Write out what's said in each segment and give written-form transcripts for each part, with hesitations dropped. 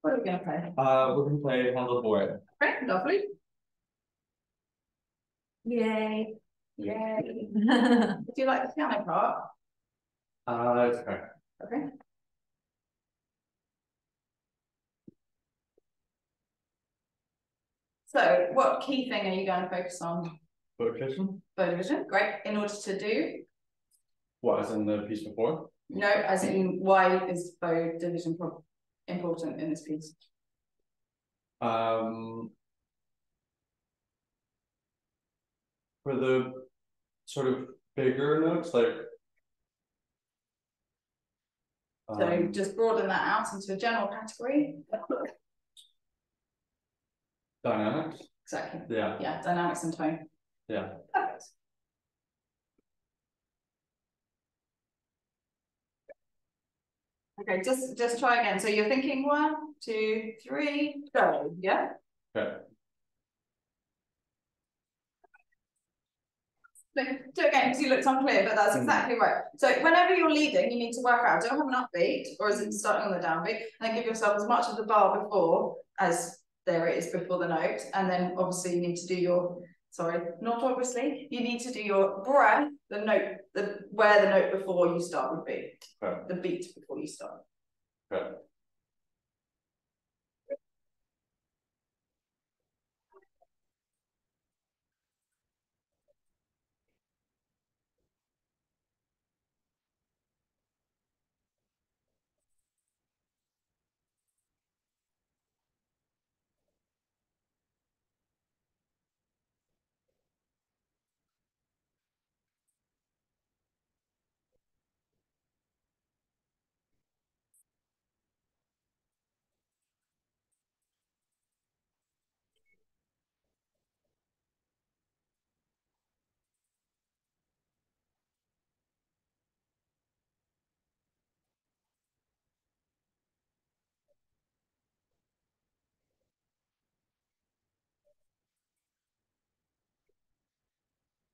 What are we going to play? We're going to play Handel Bourree. Okay, lovely. Yay. Yay. Do you like the piano part? It's okay. Okay. So, what key thing are you going to focus on? Bow division. Bow division, great. In order to do? What, as in the piece before? No, as in why is bow division important in this piece? For the sort of bigger notes, like. So just broaden that out into a general category. Dynamics. Exactly. Yeah. Yeah, dynamics and tone. Yeah. Perfect. Okay, just try again. So you're thinking 1, 2, 3, go. Yeah. Okay. Do it again because you looked unclear, but that's exactly right. So whenever you're leading, you need to work out, do I have an upbeat or is it starting on the downbeat? And then give yourself as much of the bar before as there is before the note. And then obviously you need to do your, sorry, not obviously, you need to do your breath, the note, where the note before you start would be. Okay. The beat before you start. Okay.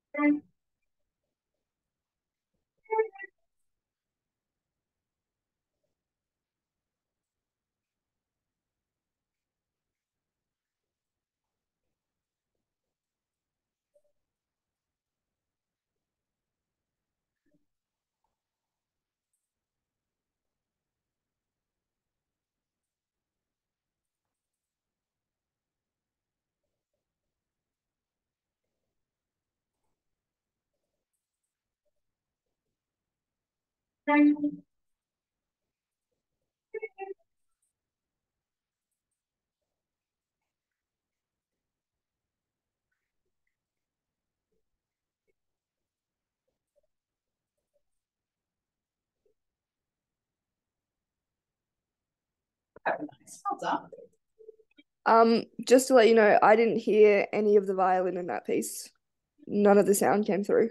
Very nice. Well done. Just to let you know, I didn't hear any of the violin in that piece. None of the sound came through.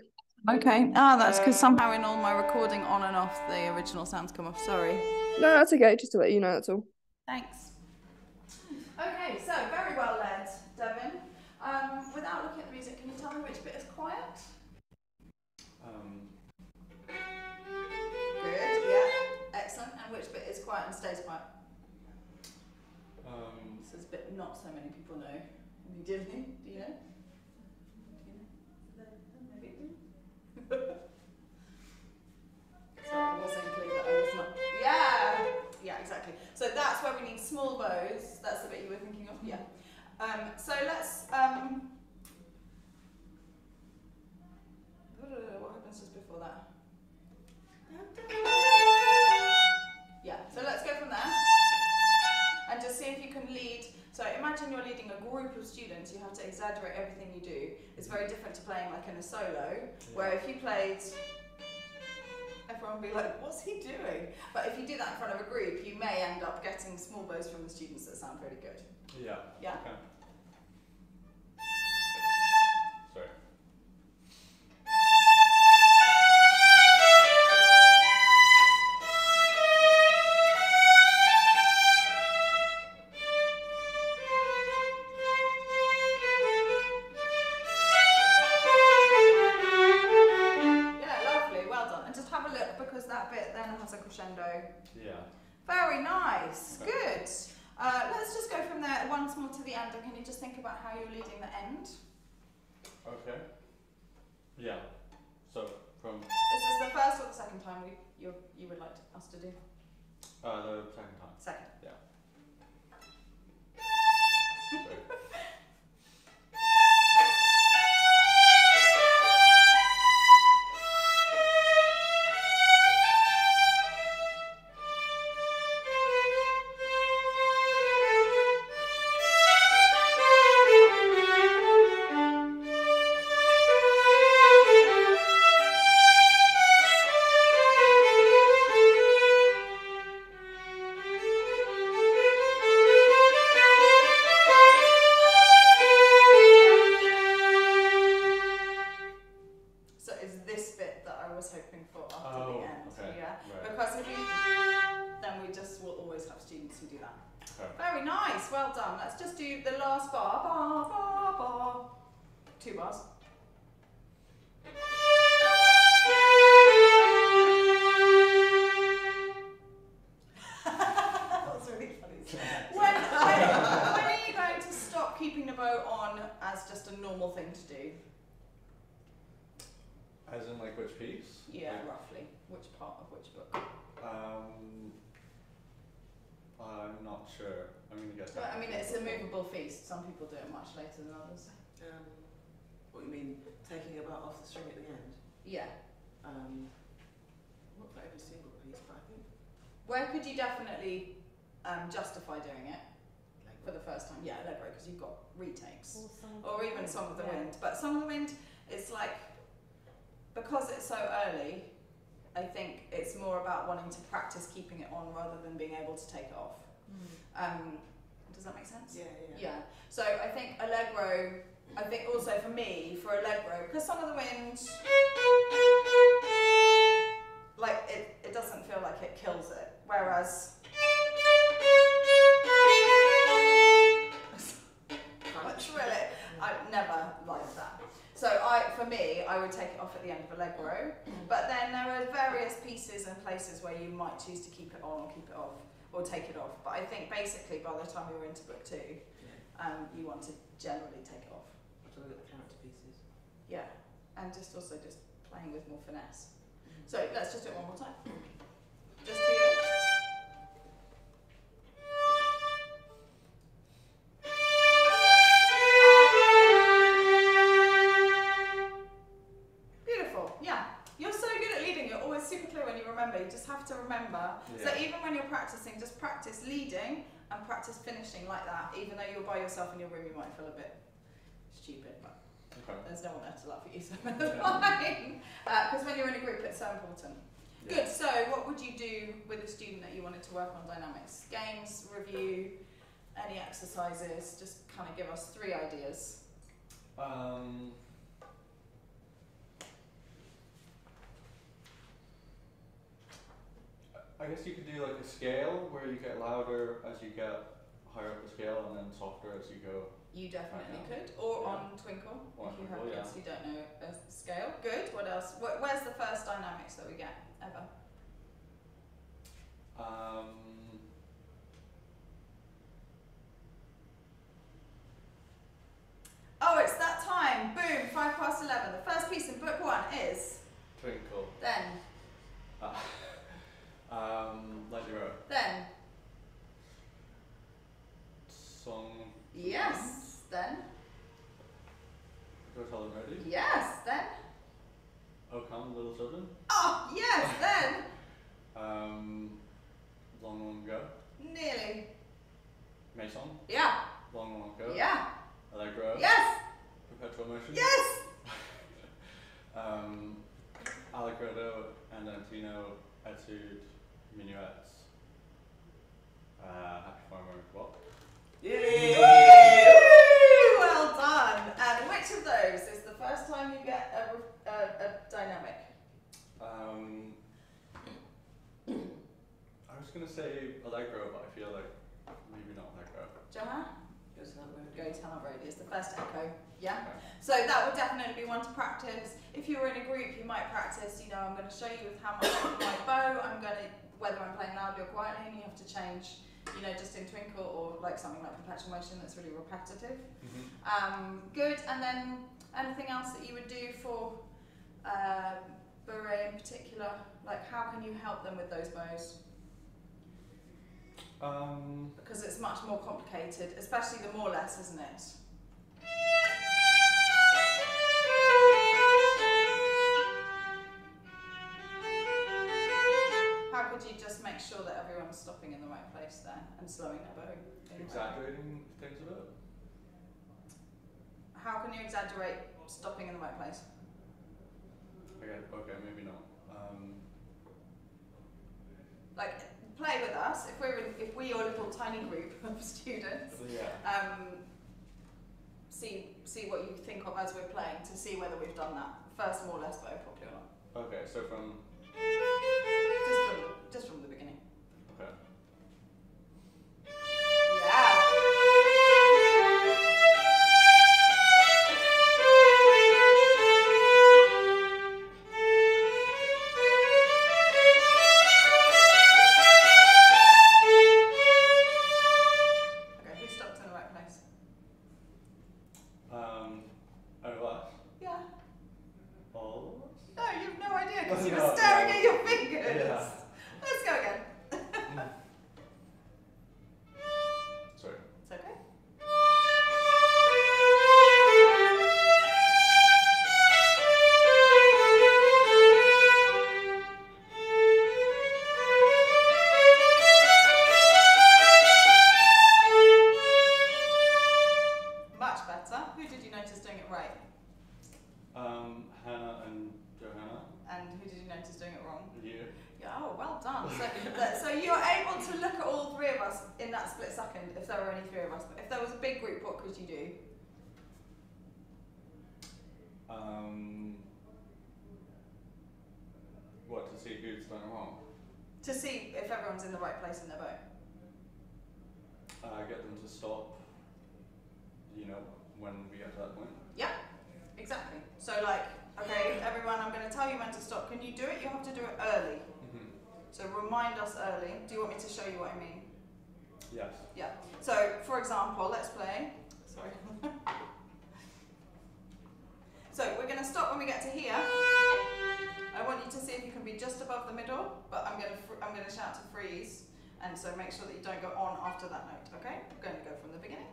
Okay. Ah, that's because somehow in all my recording on and off, the original sounds come off. Sorry. No, that's okay. Just to let you know, that's all. Thanks. Okay, so very well led, Devin. Without looking at the music, can you tell me which bit is quiet? Good, yeah. Excellent. And which bit is quiet and stays quiet? This is a bit not so many people know. Do you know? Sorry, it wasn't clear that I was not. Yeah, exactly. So that's where we need small bows. That's the bit you were thinking of. Yeah. So let's. What happens just before that? Yeah. So let's go from there, and just see if you can lead. So imagine you're leading a group of students. You have to exaggerate everything you do. It's very different to playing like in a solo, where if you played. Everyone will be like, what's he doing? But if you do that in front of a group, you may end up getting small bows from the students that sound really good. Yeah. Yeah? Okay. Sorry. then it has a crescendo. Yeah. Very nice. Okay. Good. Let's just go from there once more to the end. And can you just think about how you're leading the end? Okay. Yeah. So from Is this the first or the second time you would like us to do? the second time. Second. Yeah. So it's this bit that I was hoping for after Oh, the end. okay. Yeah. Right. Because if you then we just will always have students who do that. Okay. Very nice, well done. Let's just do the last bar. Bar, bar, bar. 2 bars. That was really funny. When are you going to stop keeping the bow on as just a normal thing to do? As in like which piece? Yeah, Like, roughly. Which part of which book? I'm not sure. I'm gonna guess. But, I mean, it's a movable feast. Some people do it much later than others. What you mean, taking a bow off the string at the end? Yeah. Not for every single piece, but I think Where could you definitely justify doing it for the first time? Yeah, Allegro, because you've got retakes. Or even Song of the Wind. But Song of the Wind, it's like, because it's so early, I think it's more about wanting to practice keeping it on rather than being able to take it off. Does that make sense? Yeah. So I think Allegro, I think also for me, for Allegro, because Song of the Wind, like it doesn't feel like it kills it. Whereas really, I never liked that. So for me, I would take it off at the end of Allegro. But then there are various pieces and places where you might choose to keep it on or keep it off, or take it off. But I think basically by the time we were into book 2, you want to generally take it off. to look at the character pieces. Yeah, and just also just playing with more finesse. So let's just do it one more time. Just here. Beautiful, yeah. You're so good at leading, you're always super clear when you remember. You just have to remember. So even when you're practicing, just practice leading and practice finishing like that. Even though you're by yourself in your room, you might feel a bit stupid, but there's no one there to laugh at you, so that's fine. Because when you're in a group, it's so important. Good, so what would you do with a student that you wanted to work on dynamics? Games, review, any exercises? Just kind of give us 3 ideas. I guess you could do like a scale where you get louder as you get higher up the scale and then softer as you go. You definitely could. Or on Twinkle, Or if you Twinkle, have kids who don't know a scale. Good, what else? Where's the first dynamics that we get, ever? Oh, it's that time. Boom, 11:05. The first piece in book 1 is? Twinkle. Then? Lightning Road. Then? Song. Yes. Then? Do I tell them already? Yes. Then? Oh Come, Little Children. Oh, yes. Then? Long Long Ago. Nearly. Maison. Yeah. Long Long Ago. Yeah. Allegro. Yes. Perpetual Motion. Yes. Allegretto, Andantino, Etude, Minuets, Happy Farmer Walk. Yay! Well done. And which of those is the first time you get a dynamic? I was gonna say Allegro, but I feel like maybe not Allegro. Johanna? It was that road. Go tell our roadies, the first echo, yeah? Okay. So that would definitely be one to practice. If you were in a group, you might practice, you know, I'm going to show you with how much I my bow, I'm going to, whether I'm playing loudly or quietly, and you have to change, you know, just in twinkle or like something like perpetual motion that's really repetitive. Good, and then anything else that you would do for Bourree in particular? Like how can you help them with those bows? Because it's much more complicated, especially the more less, isn't it? How could you just make sure that everyone's stopping in the right place there and slowing their bow? Exaggerating things a bit? How can you exaggerate stopping in the right place? Okay, maybe not. Like, play with us. If we're your little tiny group of students, Yeah. see what you think of as we're playing to see whether we've done that first more or less bow properly or not. Okay, so from. Just from the beginning. Okay. Yeah. Okay, who stopped in the right place? Overlap? Yeah. All of us? No, you have no idea because you No, were staring no. at your fingers. Yeah. Let's go again. Sorry. It's okay. Much better. Who did you notice doing it right? Hannah and Johanna. And who did you notice doing it wrong? You. Yeah, oh, well done. So you're able to look at all three of us in that split second, if there were only three of us. But if there was a big group, what could you do? What, to see who's done it wrong? To see if everyone's in the right place in their boat. Get them to stop, you know, when we get to that point. Yeah, exactly. So like, okay, everyone, I'm going to tell you when to stop. Can you do it? You have to do it early. So remind us early. Do you want me to show you what I mean? Yes. Yeah. So, for example, let's play. Sorry. So we're going to stop when we get to here. I want you to see if you can be just above the middle, but I'm going to shout to freeze, and so make sure that you don't go on after that note. Okay? I'm going to go from the beginning.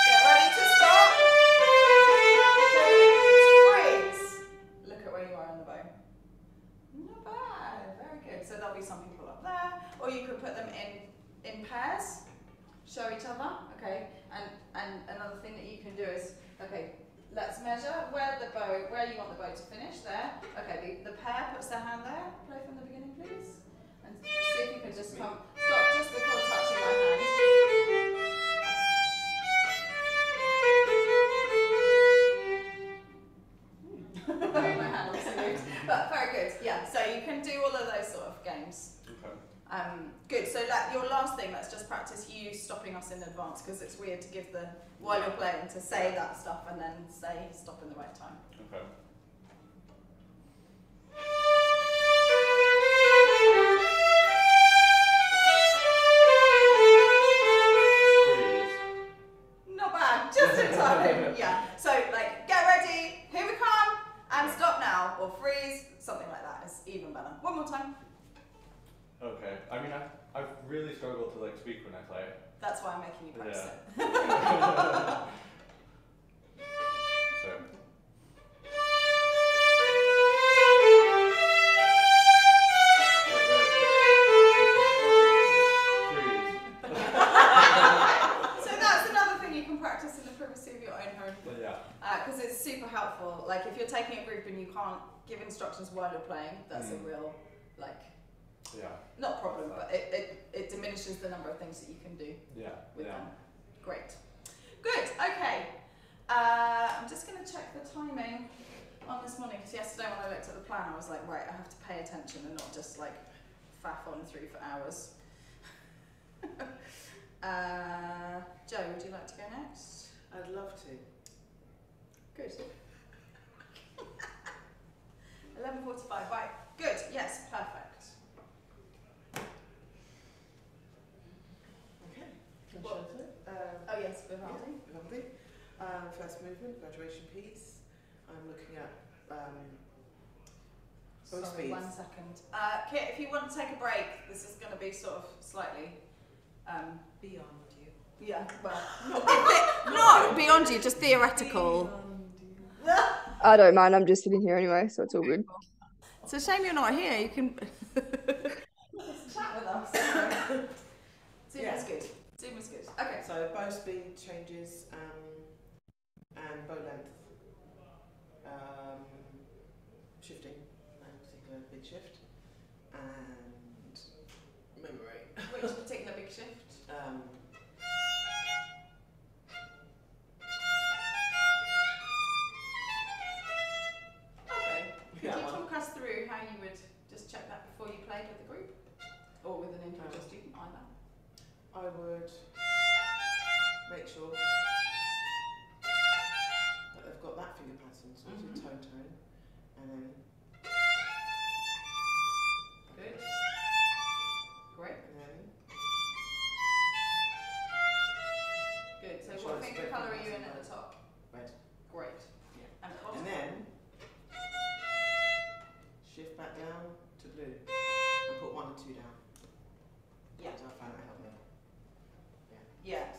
Get ready to stop. Freeze. Look at where you are on the bow. Not bad. Very good. So there'll be some people up there, or you could put them in pairs. Show each other. Okay. And another thing that you can do is, okay, let's measure where you want the bow to finish there. Okay, the pair puts their hand there. Play from the beginning, please. And see if you can just stop just before touching my hand. My hand looks weird. But very good, yeah. So you can do all of those sort of games. Okay. Good, so your last thing, let's just practice you stopping us in advance, because it's weird to give while you're playing, to say that stuff and then say stop in the right time. Okay. Not bad, just in time. Yeah, so like, get ready, here we come, and stop now, or freeze, something like that is even better. One more time. Okay. I mean, I've really struggled to like speak when I play. That's why I'm making you practice it. So. So that's another thing you can practice in the privacy of your own home. Yeah. Because it's super helpful. Like if you're taking a group and you can't give instructions while you're playing, that's a real, like, not problem, but it diminishes the number of things that you can do with them. Great. Good, okay. I'm just going to check the timing on this morning, because yesterday when I looked at the plan, I was like, right, I have to pay attention and not just like faff on through for hours. Joe, would you like to go next? I'd love to. Good. 11:45. Right. Good. Yes. Perfect. Okay. Can I What? show it? Oh yes, Vivaldi. Lovely. First movement, graduation piece. I'm looking at both Sorry, speeds. 1 second. Kit, if you want to take a break, this is going to be sort of slightly. Beyond you. Yeah. Well, not beyond you, just theoretical. I don't mind. I'm just sitting here anyway, so it's all good. It's a shame you're not here. You can chat with us. Zoom Yeah. is good. Zoom is good. Okay. So bow speed changes and bow length shifting, no particular big shift, and memory. Which particular big shift? Okay. Could Yeah, you well. talk us through how you would just check that before you played with the group? Or with an individual student, either? I would make sure that they've got that finger pattern, so we do tone, and then Good. Great. and then Good. So Which what one's finger red colour are and you in what's at the top? red. Great. Yeah. And at the And bottom? then shift back down to blue and put 1 and 2 down. Yeah. So I found that helped me. Yeah.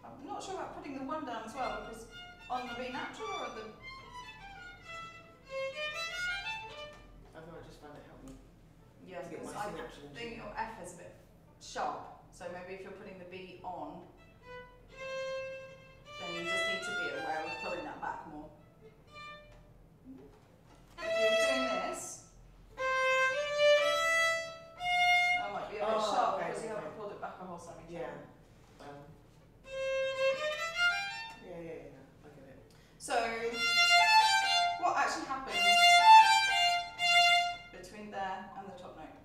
I'm not sure about putting the 1 down as well, because on the B natural or the... I thought I just found it helped me Yeah, to get because my I synapse think your F is a bit sharp, so maybe if you're putting the B on, then you just need to be aware of pulling that back more. If you're doing this, that might be a bit Oh, sharp okay, because you okay. haven't pulled it back a whole semi. Yeah. Yeah, I get it. So, what actually happens between there and the top note?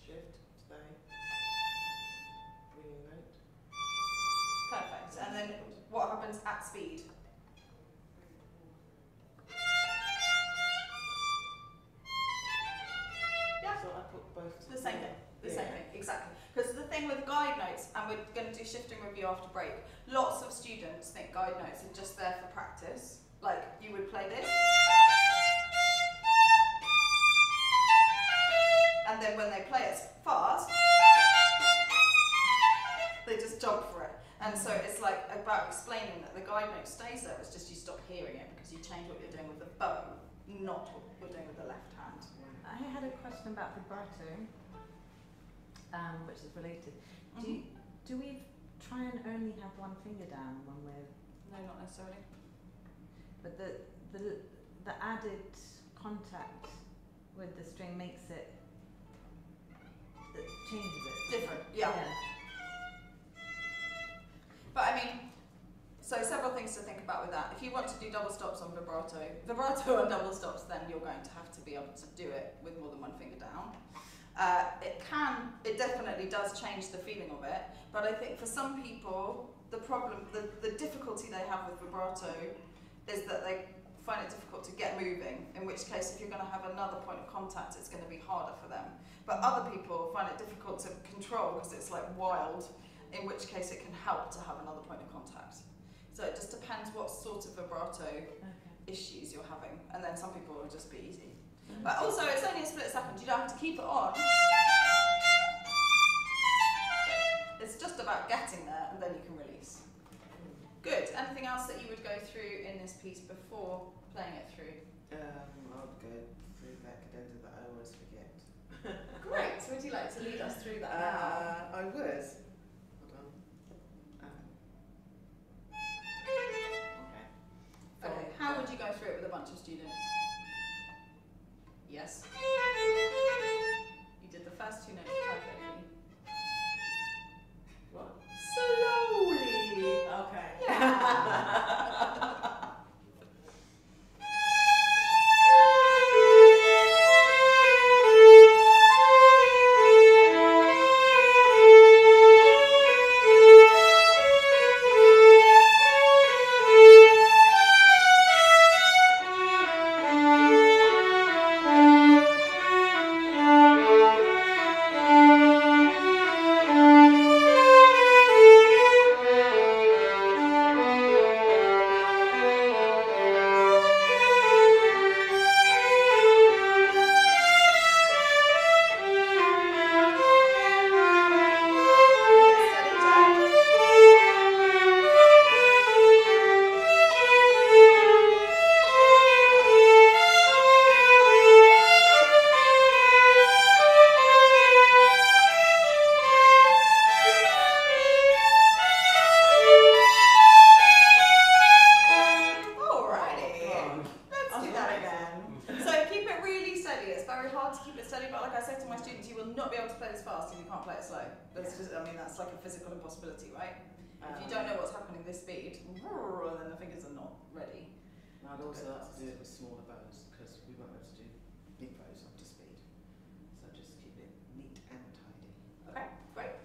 Shift, stay, ringing note. Perfect. And then what happens at speed? Yeah. So I put both. The same thing. The same Yeah. thing, exactly. Because the thing with guide notes, and we're going to do shifting review after break, lots of students think guide notes are just there for practice. Like, you would play this. And then when they play it fast, they just jump for it. And so it's like about explaining that the guide note stays there, it's just you stop hearing it because you change what you're doing with the bow, not what we're doing with the left hand. I had a question about vibrato, which is related. Do we try and only have one finger down when we're? No, not necessarily. But the added contact with the string makes it changes it. Different, yeah. But I mean, so several things to think about with that. If you want to do double stops on vibrato and double stops, then you're going to have to be able to do it with more than one finger down. It definitely does change the feeling of it, but I think for some people, the difficulty they have with vibrato is that they find it difficult to get moving, in which case if you're going to have another point of contact, it's going to be harder for them. But other people find it difficult to control because it's like wild, in which case it can help to have another point of contact. So it just depends what sort of vibrato issues you're having, and then some people will just be easy. But also, it's only a split second, you don't have to keep it on. It's just about getting there, and then you can release. Good. Anything else that you would go through in this piece before playing it through? I'll go through that cadenza that I always forget. Great. Would you like to lead us through that now? I would. Hold on. Okay. Okay. How would you go through it with a bunch of students? Yes. You did the first two notes perfectly. What? Slowly. Okay. Yeah. very hard to keep it steady, but like I said to my students, you will not be able to play this fast if you can't play it slow. That's just, I mean, that's like a physical impossibility, right? If you don't know what's happening this speed, then the fingers are not ready. I'd also like to do it with smaller bows because we won't be able to do big bows up to speed. So just keep it neat and tidy. Okay, great.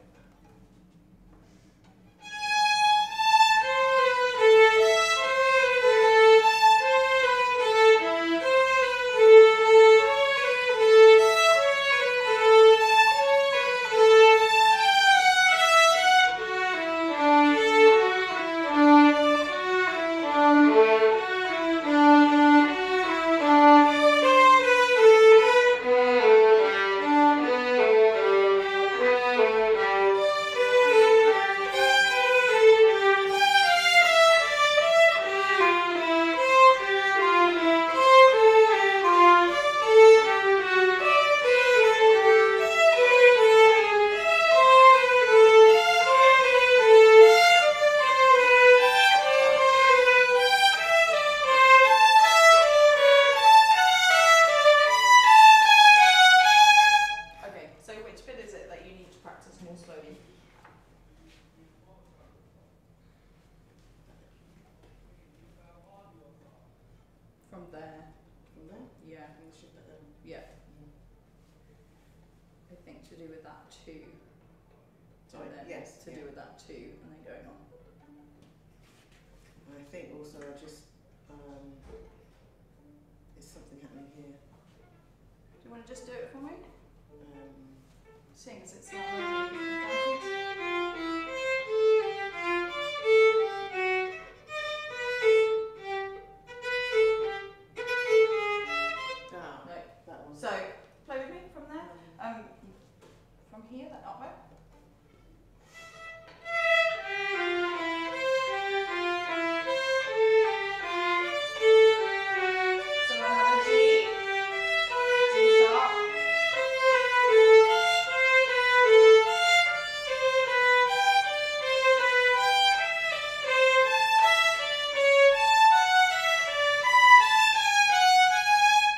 From there. From there? Yeah. And shift that down. Yeah. I think to do with that too. Sorry, And then yes. to do with that too, and then going on. And I think also I just, is something happening here? Do you want to just do it for me? Seeing as it's not That one. So, play with me from there. From here, that up there. So we'll have a G, G sharp.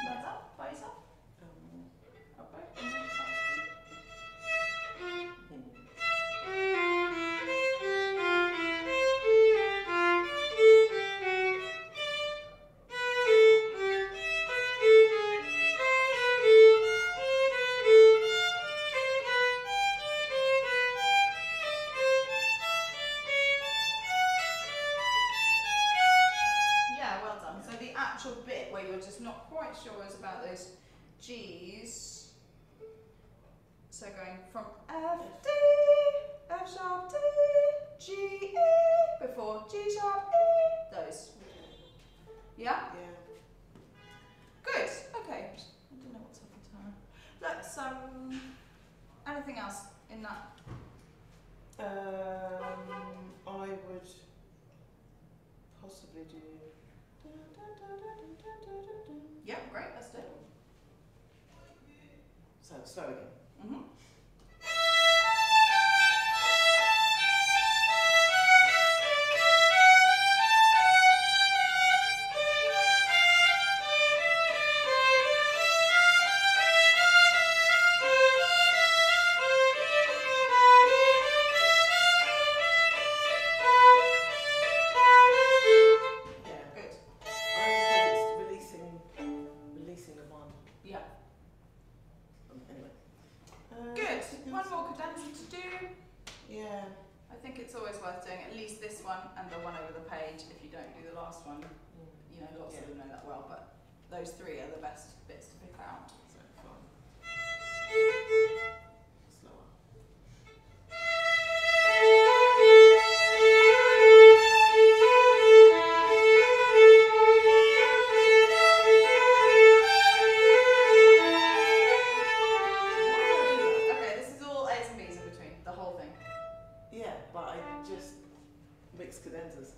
That's up by yourself. Up right, and then up. Yeah, well done. So the actual bit where you're just not quite sure is about those G's. So going from F, D, F sharp, D, G, E, before G sharp, E, those. Yeah? Yeah. Good. Okay. I don't know what's happened to her. Let's, anything else in that? I would possibly do. Yeah, great, let's do it. So slow again. Mm-hmm. Yeah. Good. Because it's releasing the one. Yeah. Anyway. Good. One more cadenza to do. Yeah. I think it's always worth doing at least this one and the one over the page. If you don't do the last one, you know, lots of them know that well, but those three are the best bits to pick out. So fun. Slower. Okay, this is all A's and B's in between, the whole thing. Yeah, but I just mix cadenzas.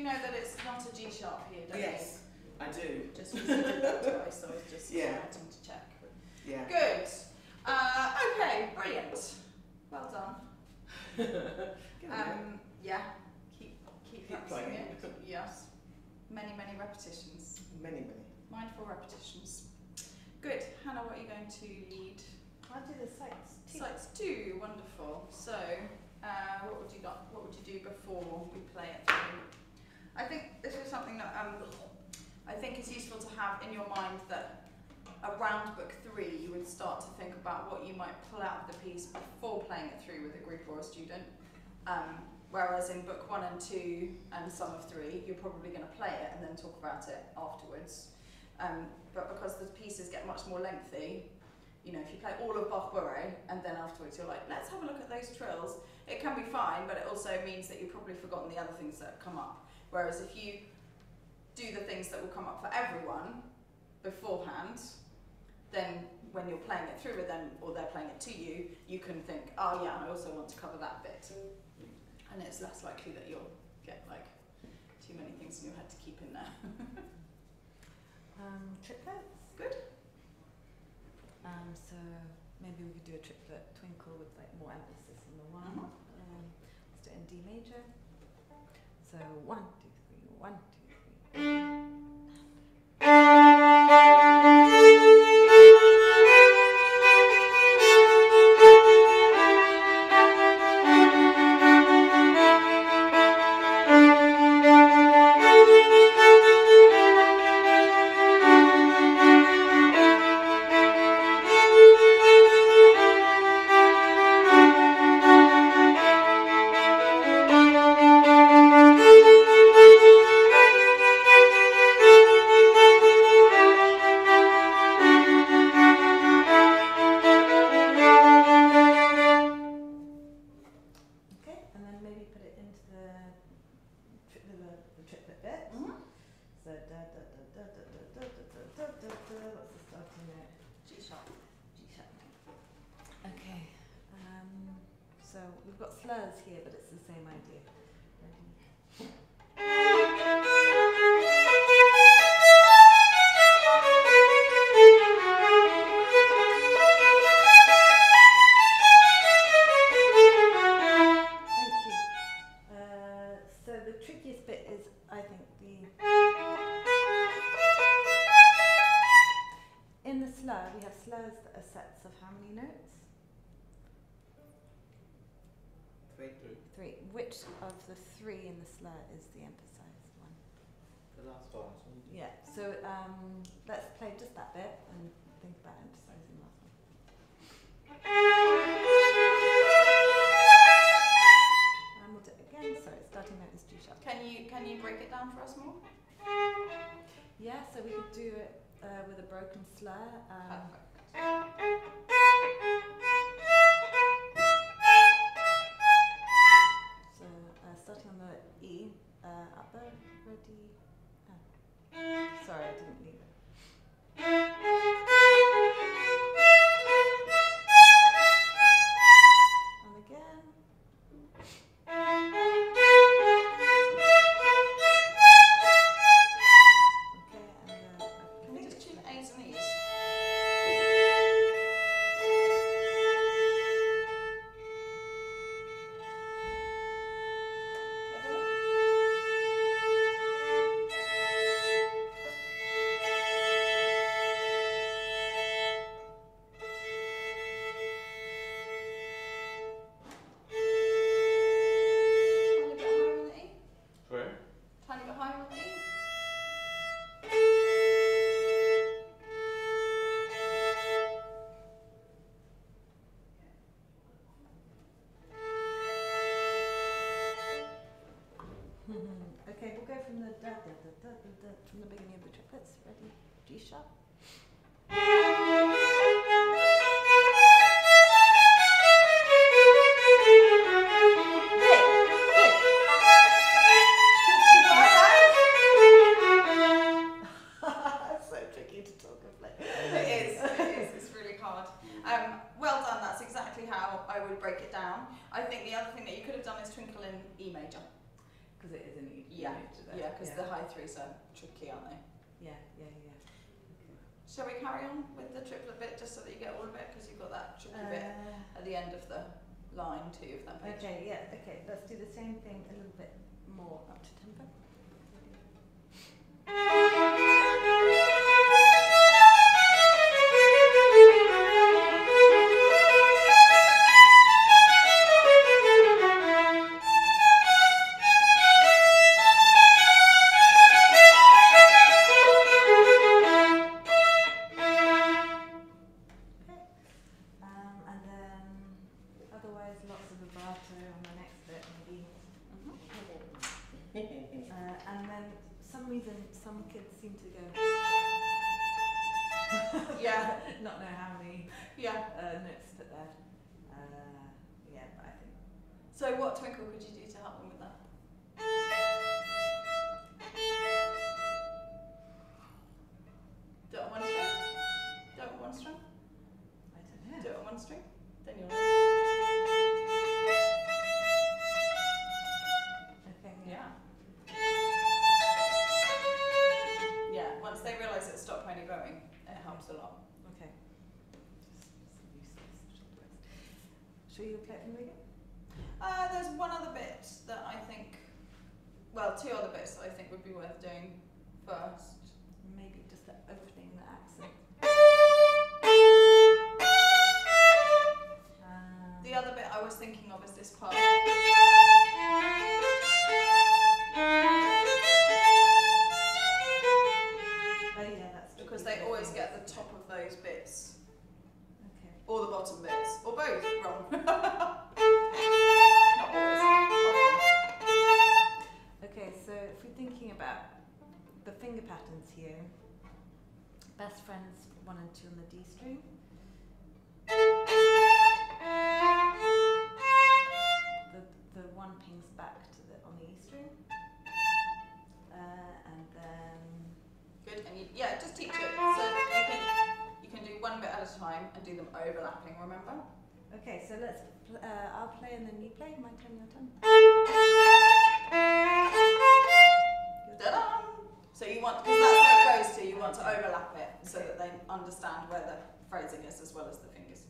know that it's not a G sharp here, don't Yes, I do. you? Just because you did that twice, so I was just wanting to check. Yeah. Good. Okay, brilliant. Well done. Yeah, keep practicing playing it. Yes. Many repetitions. Many. Mindful repetitions. Good. Hannah, what are you going to lead? I'll do the Seitz. Sites 2, wonderful. So, what would you do before we play it through? I think this is something that I think is useful to have in your mind, that around book 3 you would start to think about what you might pull out of the piece before playing it through with a group or a student. Whereas in book 1 and 2 and some of 3, you're probably going to play it and then talk about it afterwards. But because the pieces get much more lengthy, you know, if you play all of Bourree and then afterwards you're like, let's have a look at those trills, it can be fine, but it also means that you've probably forgotten the other things that come up. Whereas if you do the things that will come up for everyone beforehand, then when you're playing it through with them or they're playing it to you, you can think, oh yeah, I also want to cover that bit. And it's less likely that you'll get like too many things in your head to keep in there. Triplets. Good. So maybe we could do a triplet twinkle with like more emphasis on the one. Let's do it in D major. So 1, 2, 3, 1, 2, 3. So we've got slurs here, but it's the same idea. Thank you. So the trickiest bit is, I think, in the slur, we have slurs that are sets of how many notes? 3. 3. Which of the 3 in the slur is the emphasized one? The last one. Yeah, so let's play just that bit and think about emphasizing the last one. And we'll do it again. Sorry, starting note is G sharp. Can you break it down for us more? Yeah, so we could do it with a broken slur. So starting on the E, upper, ready. Sorry, I didn't leave it. And again. Okay, and Can we just tune A's and E's? Tiny bit higher on the E? Okay, we'll go from the from the beginning of the triplets. Ready? G sharp. So tricky to talk and play. It is, it's really hard. Well done, that's exactly how I would break it down. I think the other thing that you could have done is twinkle in E major. Because it is an E. Yeah, Yeah, because yeah. the high threes are tricky, aren't they? Yeah. Okay. Shall we carry on with the triplet bit just so that you get all of it? Because you've got that tricky bit at the end of the line too of that page. Okay, yeah, okay. Let's do the same thing a little bit more up to tempo. And then otherwise lots of vibrato on the next bit maybe. And then some reason some kids seem to go Yeah. not know how many notes to put there. Yeah, but I think So what twinkle could you do to help them with that? Do it on one string? Do it on one string? I don't know. Do it on one string? Then you'll know. Okay, Yeah. Yeah, once they realise it's stop when you're going, it helps a lot. Okay. Just useless short words. Shall you play it from the beginning? There's one other bit that I think, well, two other bits that I think would be worth doing first. Maybe just the opening, the accent. The other bit I was thinking of is this part. Oh yeah, that's Because they always get the top of those bits, Okay. or the bottom bits, or both, wrong. Not always. Okay, so if we're thinking about the finger patterns here, best friends 1 and 2 on the D string. The one pings back to the on the E string, and then Good, and just teach it. So you can do one bit at a time and do them overlapping. Remember? okay. So let's. I'll play and then you play. My turn, your turn. Ta-da! So you want, because that's where it goes to. You want to overlap it so that they understand where the phrasing is as well as the fingers.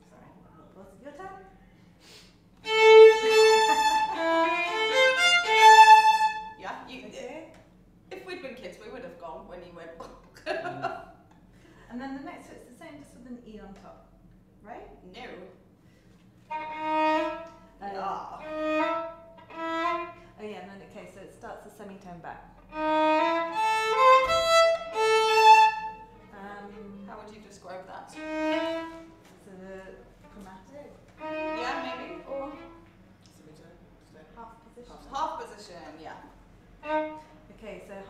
Sorry. Pause. Your turn. Yeah. Okay. If we'd been kids, we would have gone when you went. And then the next bit's the same, just with an E on top, right? No. Oh yeah, and then okay, so it starts the semitone back. How would you describe that? It's a chromatic, Yeah, maybe. Or half position. half position. Yeah. Okay, so the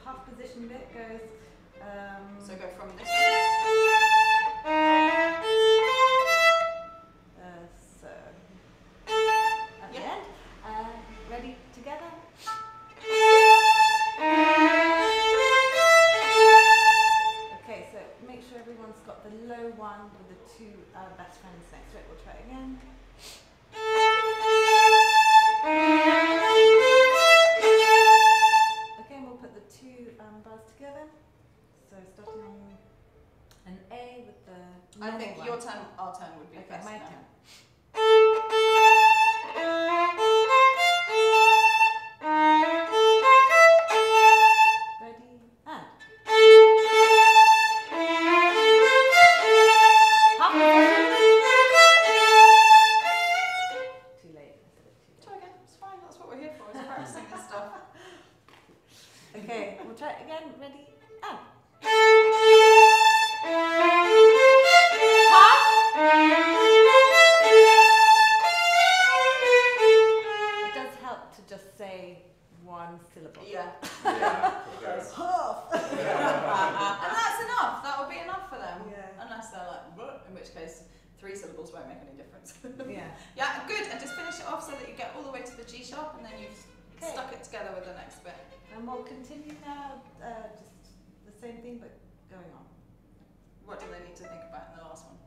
half position bit goes. So go from this one. So at the end, ready together. Okay, so make sure everyone's got the low one with the 2 best friends next to it. We'll try it again. Okay, and we'll put the 2 bars together. So starting on an A with the I think normal your one. turn, our turn would be Okay, best my now. turn. Ready and. Too late. Try again. It's fine. That's what we're here for. Is practicing this stuff. Okay, we'll try it again. Ready and. It does help to just say one syllable. Yeah. Yeah, for sure. Half. And that's enough. That would be enough for them. Yeah. Unless they're like, "Bleh," in which case 3 syllables won't make any difference. Yeah. Yeah, good. And just finish it off so that you get all the way to the G sharp and then you've Okay. stuck it together with the next bit. And we'll continue now, just the same thing but going on. What do they need to think about in the last one?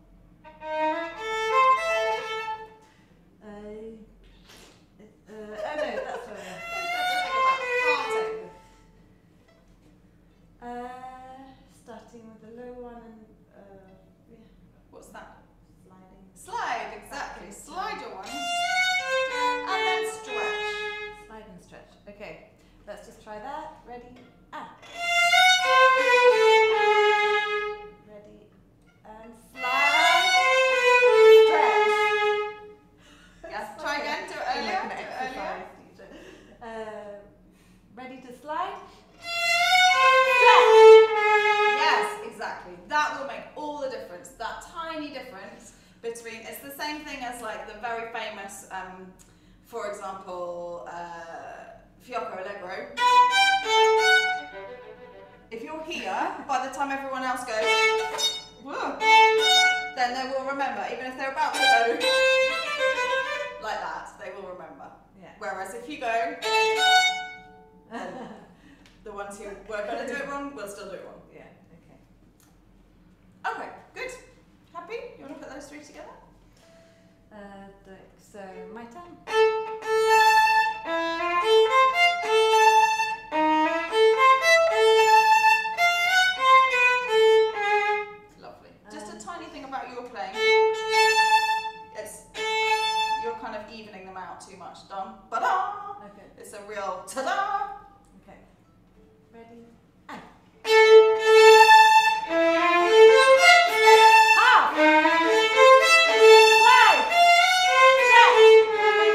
thing as like the very famous, for example, Fiocco Allegro. If you're here, by the time everyone else goes, whoa, then they will remember. Even if they're about to go like that, they will remember. Yeah. Whereas if you go, the ones who were going to do it wrong will still do it wrong. Yeah. Okay. Okay, good. Happy? You want to put those three together? So my turn. Lovely. Just a tiny thing about your playing. You're kind of evening them out too much. Dum, ba-da! Okay. It's a real ta-da! Okay. Ready?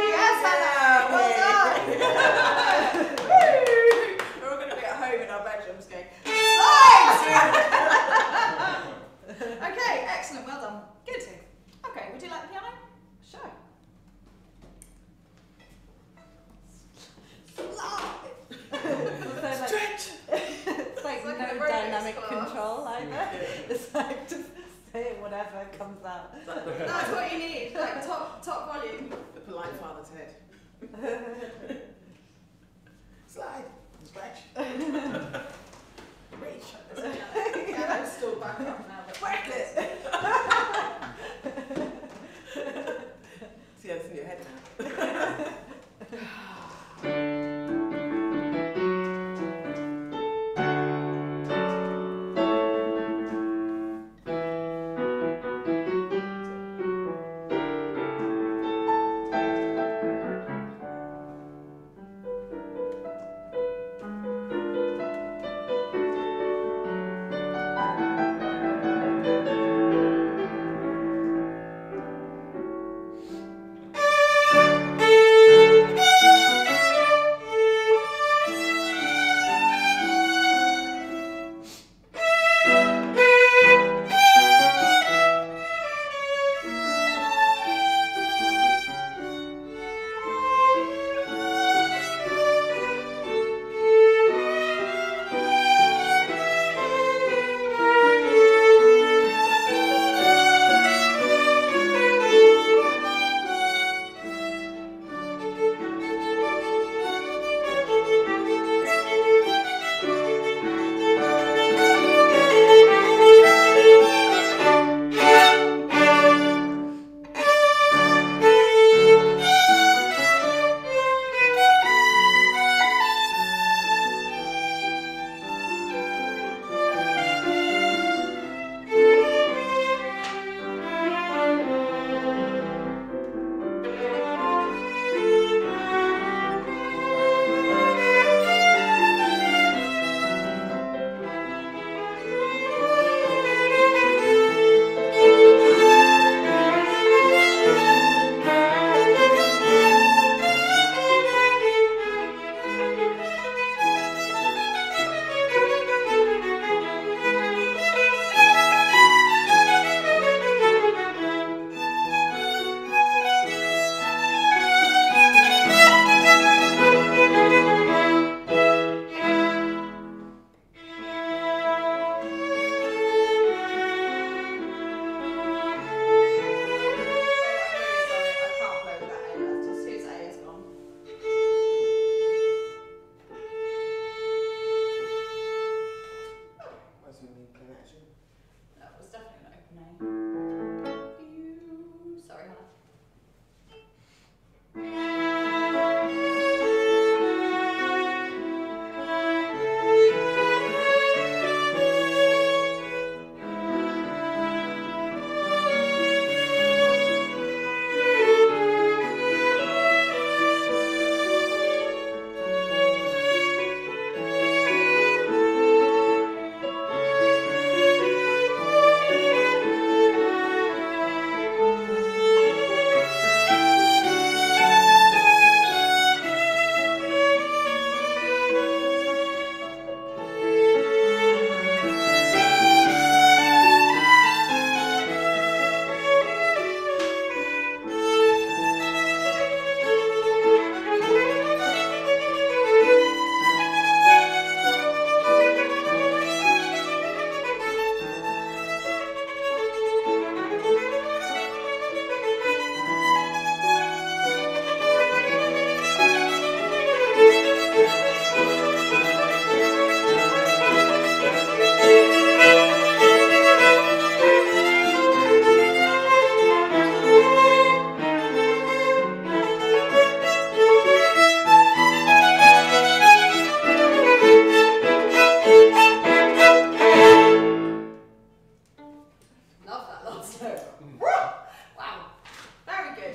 Yes, Hannah! Well done! We're all going to be at home in our bedrooms going, slides! Okay, excellent, well done. Good. Okay, would you like the piano? Sure. Stretch! It's like It's like no an aerobics dynamic class. control either. It's like just say whatever comes out. That's what you need, like top volume. The polite father's head. Slide. Stretch. Reach. Yeah, I'm still back up now. But Whack it. See, it's in your head now.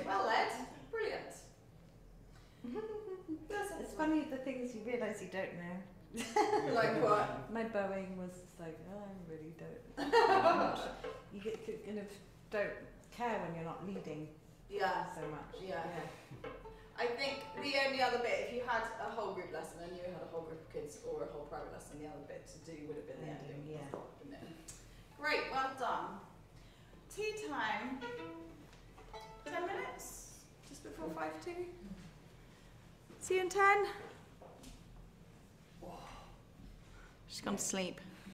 Well led. Brilliant. It's funny the things you realise you don't know. Like what? My bowing was just like, oh, I really don't. You get kind of don't care when you're not leading Yeah. so much. Yeah. I think the only other bit, if you had a whole group lesson and you had a whole group of kids or a whole private lesson, the other bit to do would have been the ending. Yeah. Wouldn't it? Great, well done. Tea time. 10 minutes? Just before 5 to? See you in 10? She's gone to sleep.